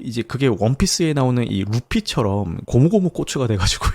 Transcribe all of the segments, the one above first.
이제 그게 원피스에 나오는 이 루피처럼 고무고무 고추가 돼가지고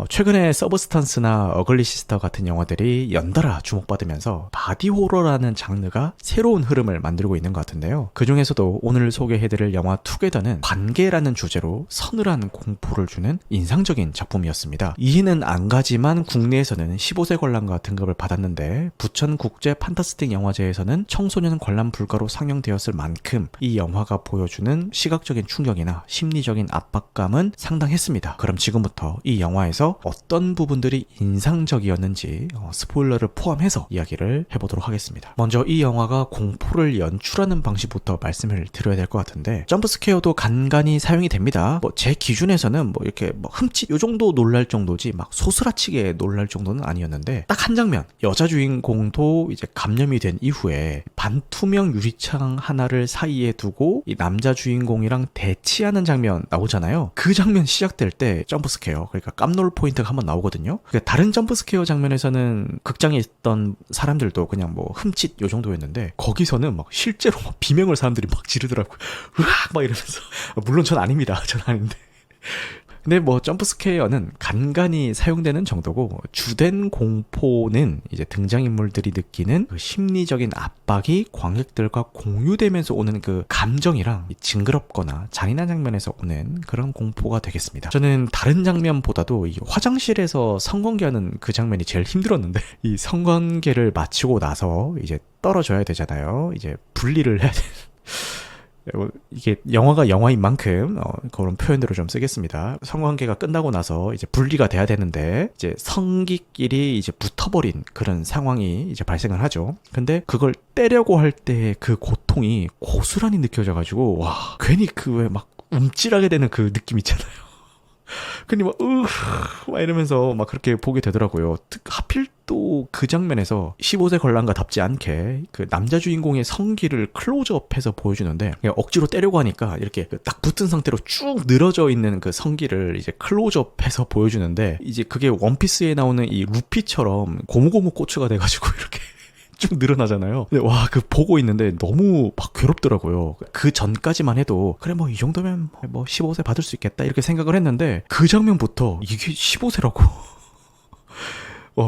최근에 서브스탄스나 어글리 시스터 같은 영화들이 연달아 주목받으면서 바디 호러라는 장르가 새로운 흐름을 만들고 있는 것 같은데요. 그 중에서도 오늘 소개해드릴 영화 투게더는 관계라는 주제로 서늘한 공포를 주는 인상적인 작품이었습니다. 이해는 안 가지만 국내에서는 15세 관람가 등급을 받았는데 부천 국제 판타스틱 영화제에서는 청소년 관람 불가로 상영되었을 만큼 이 영화가 보여주는 시각적인 충격이나 심리적인 압박감은 상당했습니다. 그럼 지금부터 이 영화에서 어떤 부분들이 인상적이었는지 스포일러를 포함해서 이야기를 해보도록 하겠습니다. 먼저 이 영화가 공포를 연출하는 방식부터 말씀을 드려야 될 것 같은데 점프스케어도 간간히 사용이 됩니다. 제 기준에서는 이렇게 흠칫 요 정도 놀랄 정도지 막 소스라치게 놀랄 정도는 아니었는데 딱 한 장면, 여자 주인공도 이제 감염이 된 이후에 반투명 유리창 하나를 사이에 두고 이 남자 주인공이랑 대치하는 장면 나오잖아요. 그 장면 시작될 때 점프스케어, 그러니까 깜놀 포인트가 한번 나오거든요. 그러니까 다른 점프스케어 장면에서는 극장에 있던 사람들도 그냥 흠칫 요 정도였는데 거기서는 막 실제로 비명을 사람들이 막 지르더라고요. 으악 막 이러면서. 물론 전 아닙니다. 전 아닌데. 근데 점프스케어는 간간히 사용되는 정도고 주된 공포는 이제 등장인물들이 느끼는 그 심리적인 압박이 관객들과 공유되면서 오는 그 감정이랑 징그럽거나 잔인한 장면에서 오는 그런 공포가 되겠습니다. 저는 다른 장면보다도 이 화장실에서 성관계하는 그 장면이 제일 힘들었는데 이 성관계를 마치고 나서 이제 떨어져야 되잖아요. 이제 분리를 해야 돼. 이게 영화가 영화인 만큼 그런 표현들을 좀 쓰겠습니다. 성관계가 끝나고 나서 이제 분리가 돼야 되는데 이제 성기끼리 이제 붙어버린 그런 상황이 이제 발생을 하죠. 근데 그걸 떼려고 할 때 그 고통이 고스란히 느껴져가지고 와 괜히 그 왜 막 움찔하게 되는 그 느낌 있잖아요. 근데 막 이러면서 막 그렇게 보게 되더라고요. 하필 또 그 장면에서 15세 관람가답지 않게 그 남자 주인공의 성기를 클로즈업해서 보여주는데 그냥 억지로 떼려고 하니까 이렇게 딱 붙은 상태로 쭉 늘어져 있는 그 성기를 이제 클로즈업해서 보여주는데 이제 그게 원피스에 나오는 이 루피처럼 고무고무 고추가 돼가지고 이렇게 쭉 늘어나잖아요. 근데 와, 보고 있는데 너무 막 괴롭더라고요. 그 전까지만 해도 그래 이 정도면 15세 받을 수 있겠다 이렇게 생각을 했는데 그 장면부터 이게 15세라고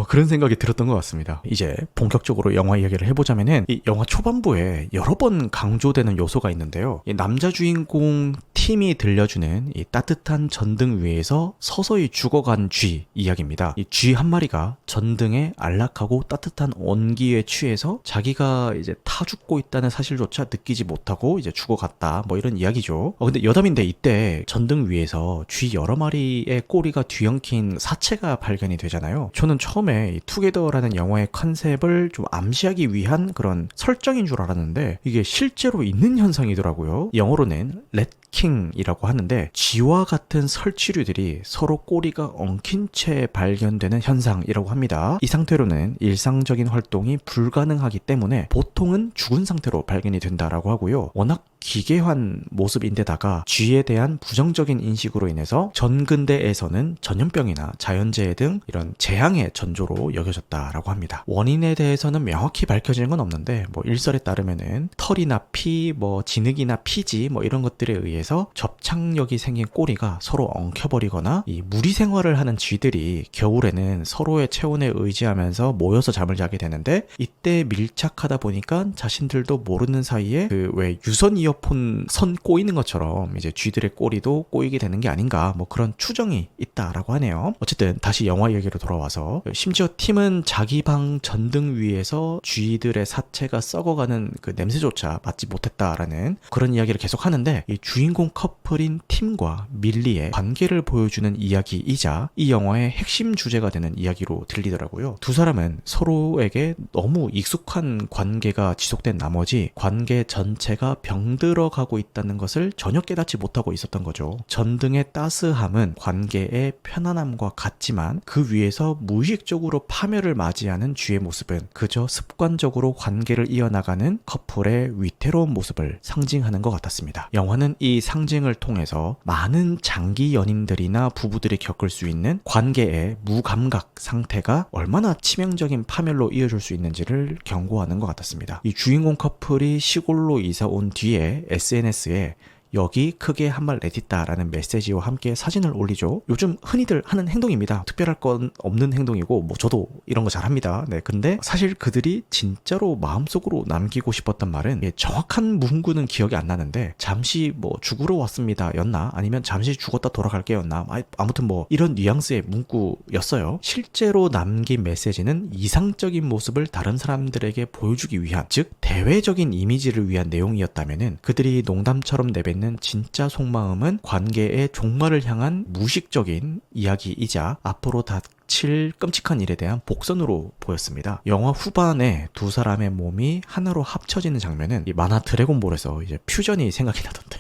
그런 생각이 들었던 것 같습니다. 이제 본격적으로 영화 이야기를 해보자면은 이 영화 초반부에 여러 번 강조되는 요소가 있는데요. 이 남자 주인공 팀이 들려주는 이 따뜻한 전등 위에서 서서히 죽어간 쥐 이야기입니다. 이 쥐 한 마리가 전등에 안락하고 따뜻한 온기에 취해서 자기가 이제 타 죽고 있다는 사실조차 느끼지 못하고 이제 죽어갔다 이런 이야기죠. 근데 여담인데 이때 전등 위에서 쥐 여러 마리의 꼬리가 뒤엉킨 사체가 발견이 되잖아요. 저는 처음에 이 투게더라는 영화의 컨셉을 좀 암시하기 위한 그런 설정인 줄 알았는데 이게 실제로 있는 현상이더라고요. 영어로는 렛킹이라고 하는데 쥐와 같은 설치류들이 서로 꼬리가 엉킨 채 발견되는 현상이라고 합니다. 이 상태로는 일상적인 활동이 불가능하기 때문에 보통은 죽은 상태로 발견이 된다라고 하고요. 워낙 기괴한 모습인데다가 쥐에 대한 부정적인 인식으로 인해서 전근대에서는 전염병이나 자연재해 등 이런 재앙의 전조로 여겨졌다라고 합니다. 원인에 대해서는 명확히 밝혀지는 건 없는데 일설에 따르면은 털이나 피, 진흙이나 피지 이런 것들에 의해서 접착력이 생긴 꼬리가 서로 엉켜버리거나 이 무리 생활을 하는 쥐들이 겨울에는 서로의 체온에 의지하면서 모여서 잠을 자게 되는데 이때 밀착하다 보니까 자신들도 모르는 사이에 그 왜 유선 이어폰 선 꼬이는 것처럼 이제 쥐들의 꼬리도 꼬이게 되는 게 아닌가 그런 추정이 있다라고 하네요. 어쨌든 다시 영화 얘기로 돌아와서 심지어 팀은 자기 방 전등 위에서 쥐들의 사체가 썩어가는 그 냄새조차 맡지 못했다라는 그런 이야기를 계속 하는데 이 주인공 커플인 팀과 밀리의 관계를 보여주는 이야기이자 이 영화의 핵심 주제가 되는 이야기로 들리더라고요. 두 사람은 서로에게 너무 익숙한 관계가 지속된 나머지 관계 전체가 병들어가고 있다는 것을 전혀 깨닫지 못하고 있었던 거죠. 전등의 따스함은 관계의 편안함과 같지만 그 위에서 무의식적으로 파멸을 맞이하는 쥐의 모습은 그저 습관적으로 관계를 이어나가는 커플의 위태로운 모습을 상징하는 것 같았습니다. 영화는 이 상징을 통해서 많은 장기 연인들이나 부부들이 겪을 수 있는 관계의 무감각 상태가 얼마나 치명적인 파멸로 이어질 수 있는지를 경고하는 것 같았습니다. 이 주인공 커플이 시골로 이사 온 뒤에 SNS에 여기 크게 한 말 내딛다 라는 메시지와 함께 사진을 올리죠. 요즘 흔히들 하는 행동입니다. 특별할 건 없는 행동이고 뭐 저도 이런 거 잘합니다. 네, 근데 사실 그들이 진짜로 마음속으로 남기고 싶었던 말은 정확한 문구는 기억이 안 나는데 잠시 뭐 죽으러 왔습니다 였나 아니면 잠시 죽었다 돌아갈게 였나 아무튼 뭐 이런 뉘앙스의 문구였어요. 실제로 남긴 메시지는 이상적인 모습을 다른 사람들에게 보여주기 위한, 즉 대외적인 이미지를 위한 내용이었다면은 그들이 농담처럼 내뱉는 진짜 속마음은 관계의 종말을 향한 무의식적인 이야기이자 앞으로 닥칠 끔찍한 일에 대한 복선으로 보였습니다. 영화 후반에 두 사람의 몸이 하나로 합쳐지는 장면은 이 만화 드래곤볼에서 이제 퓨전이 생각이 나던데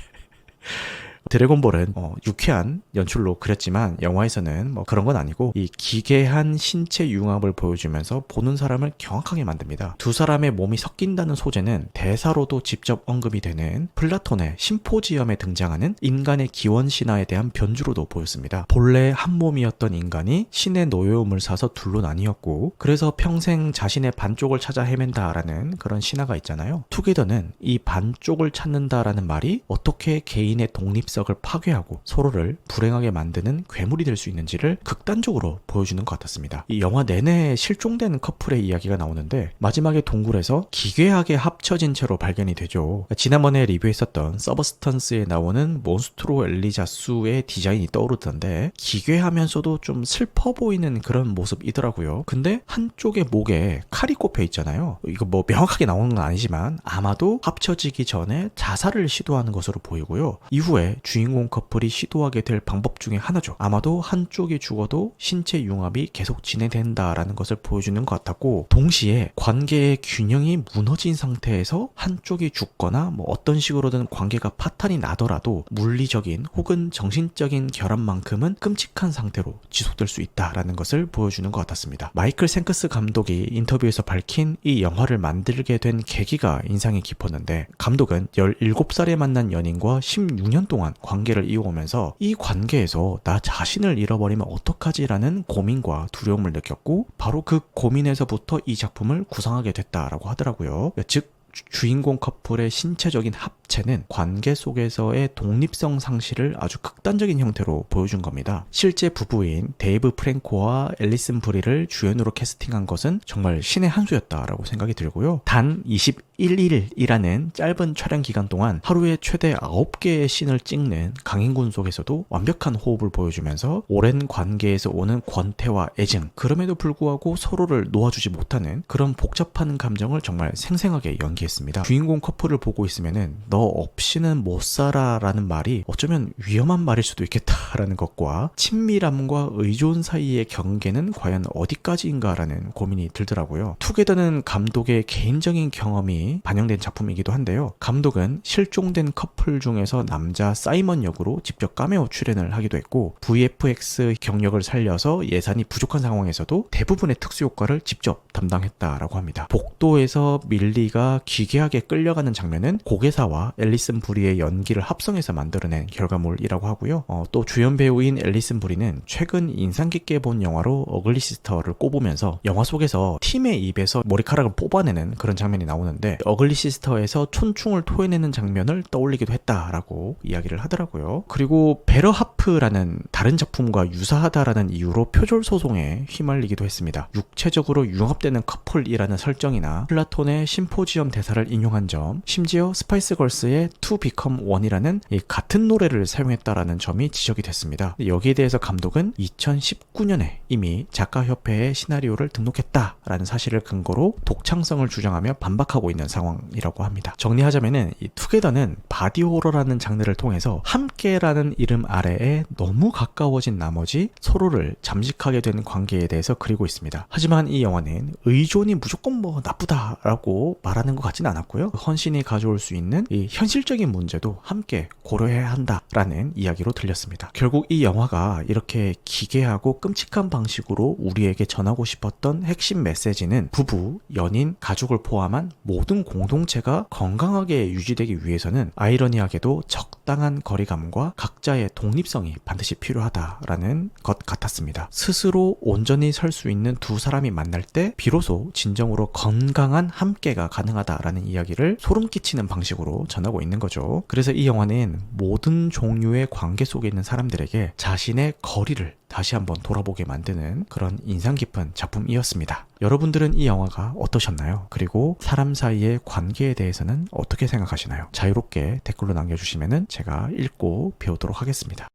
드래곤볼은 유쾌한 연출로 그렸지만 영화에서는 뭐 그런 건 아니고 이 기괴한 신체 융합을 보여주면서 보는 사람을 경악하게 만듭니다. 두 사람의 몸이 섞인다는 소재는 대사로도 직접 언급이 되는 플라톤의 심포지엄에 등장하는 인간의 기원 신화에 대한 변주로도 보였습니다. 본래 한 몸이었던 인간이 신의 노여움을 사서 둘로 나뉘었고 그래서 평생 자신의 반쪽을 찾아 헤맨다라는 그런 신화가 있잖아요. 투게더는 이 반쪽을 찾는다라는 말이 어떻게 개인의 독립성을 파괴하고 서로를 불행하게 만드는 괴물이 될 수 있는지를 극단적으로 보여주는 것 같았습니다. 이 영화 내내 실종된 커플의 이야기가 나오는데 마지막에 동굴에서 기괴하게 합쳐진 채로 발견이 되죠. 지난번에 리뷰했었던 서브스턴스에 나오는 몬스트로 엘리자수의 디자인이 떠오르던데 기괴하면서도 좀 슬퍼 보이는 그런 모습이더라고요. 근데 한쪽의 목에 칼이 꼽혀 있잖아요. 이거 뭐 명확하게 나오는 건 아니지만 아마도 합쳐지기 전에 자살을 시도하는 것으로 보이고요. 이후에 주인공 커플이 시도하게 될 방법 중에 하나죠. 아마도 한쪽이 죽어도 신체 융합이 계속 진행된다라는 것을 보여주는 것 같았고 동시에 관계의 균형이 무너진 상태에서 한쪽이 죽거나 뭐 어떤 식으로든 관계가 파탄이 나더라도 물리적인 혹은 정신적인 결함만큼은 끔찍한 상태로 지속될 수 있다라는 것을 보여주는 것 같았습니다. 마이클 생크스 감독이 인터뷰에서 밝힌 이 영화를 만들게 된 계기가 인상이 깊었는데 감독은 17살에 만난 연인과 16년 동안 관계를 이어오면서 이 관계에서 나 자신을 잃어버리면 어떡하지라는 고민과 두려움을 느꼈고 바로 그 고민에서부터 이 작품을 구상하게 됐다라고 하더라고요. 즉 주인공 커플의 신체적인 합체는 관계 속에서의 독립성 상실을 아주 극단적인 형태로 보여준 겁니다. 실제 부부인 데이브 프랭코와 앨리슨 브리를 주연으로 캐스팅한 것은 정말 신의 한 수였다라고 생각이 들고요. 단 21일이라는 짧은 촬영 기간 동안 하루에 최대 9개의 씬을 찍는 강인군 속에서도 완벽한 호흡을 보여주면서 오랜 관계에서 오는 권태와 애증, 그럼에도 불구하고 서로를 놓아주지 못하는 그런 복잡한 감정을 정말 생생하게 연기했습니다. 주인공 커플을 보고 있으면은 너 없이는 못 살아 라는 말이 어쩌면 위험한 말일 수도 있겠다라는 것과 친밀함과 의존 사이의 경계는 과연 어디까지인가 라는 고민이 들더라고요. 투게더는 감독의 개인적인 경험이 반영된 작품이기도 한데요. 감독은 실종된 커플 중에서 남자 사이먼 역으로 직접 카메오 출연을 하기도 했고 VFX 경력을 살려서 예산이 부족한 상황에서도 대부분의 특수효과를 직접 담당했다라고 합니다. 복도에서 밀리가 기괴하게 끌려가는 장면은 고개사와 앨리슨 브리의 연기를 합성해서 만들어낸 결과물이라고 하고요. 또 주연 배우인 앨리슨 브리는 최근 인상 깊게 본 영화로 어글리 시스터를 꼽으면서 영화 속에서 팀의 입에서 머리카락을 뽑아내는 그런 장면이 나오는데 어글리 시스터에서 촌충을 토해내는 장면을 떠올리기도 했다라고 이야기를 하더라고요. 그리고 베러 하프라는 다른 작품과 유사하다라는 이유로 표절 소송에 휘말리기도 했습니다. 육체적으로 융합되는 커플이라는 설정이나 플라톤의 심포지엄 대사를 인용한 점, 심지어 스파이스 걸스의 To Become One이라는 같은 노래를 사용했다라는 점이 지적이 됐습니다. 여기에 대해서 감독은 2019년에 이미 작가협회에 시나리오를 등록했다라는 사실을 근거로 독창성을 주장하며 반박하고 있는 상황이라고 합니다. 정리하자면은 이 투게더는 바디 호러라는 장르를 통해서 함께라는 이름 아래에 너무 가까워진 나머지 서로를 잠식하게 된 관계에 대해서 그리고 있습니다. 하지만 이 영화는 의존이 무조건 뭐 나쁘다라고 말하는 것 같지는 않았고요. 헌신이 가져올 수 있는 이 현실적인 문제도 함께 고려해야 한다라는 이야기로 들렸습니다. 결국 이 영화가 이렇게 기괴하고 끔찍한 방식으로 우리에게 전하고 싶었던 핵심 메시지는 부부, 연인, 가족을 포함한 모든 모든 공동체가 건강하게 유지되기 위해서는 아이러니하게도 적당한 거리감과 각자의 독립성이 반드시 필요하다라는 것 같았습니다. 스스로 온전히 설 수 있는 두 사람이 만날 때 비로소 진정으로 건강한 함께가 가능하다라는 이야기를 소름 끼치는 방식으로 전하고 있는 거죠. 그래서 이 영화는 모든 종류의 관계 속에 있는 사람들에게 자신의 거리를 다시 한번 돌아보게 만드는 그런 인상 깊은 작품이었습니다. 여러분들은 이 영화가 어떠셨나요? 그리고 사람 사이의 관계에 대해서는 어떻게 생각하시나요? 자유롭게 댓글로 남겨주시면 제가 읽고 배우도록 하겠습니다.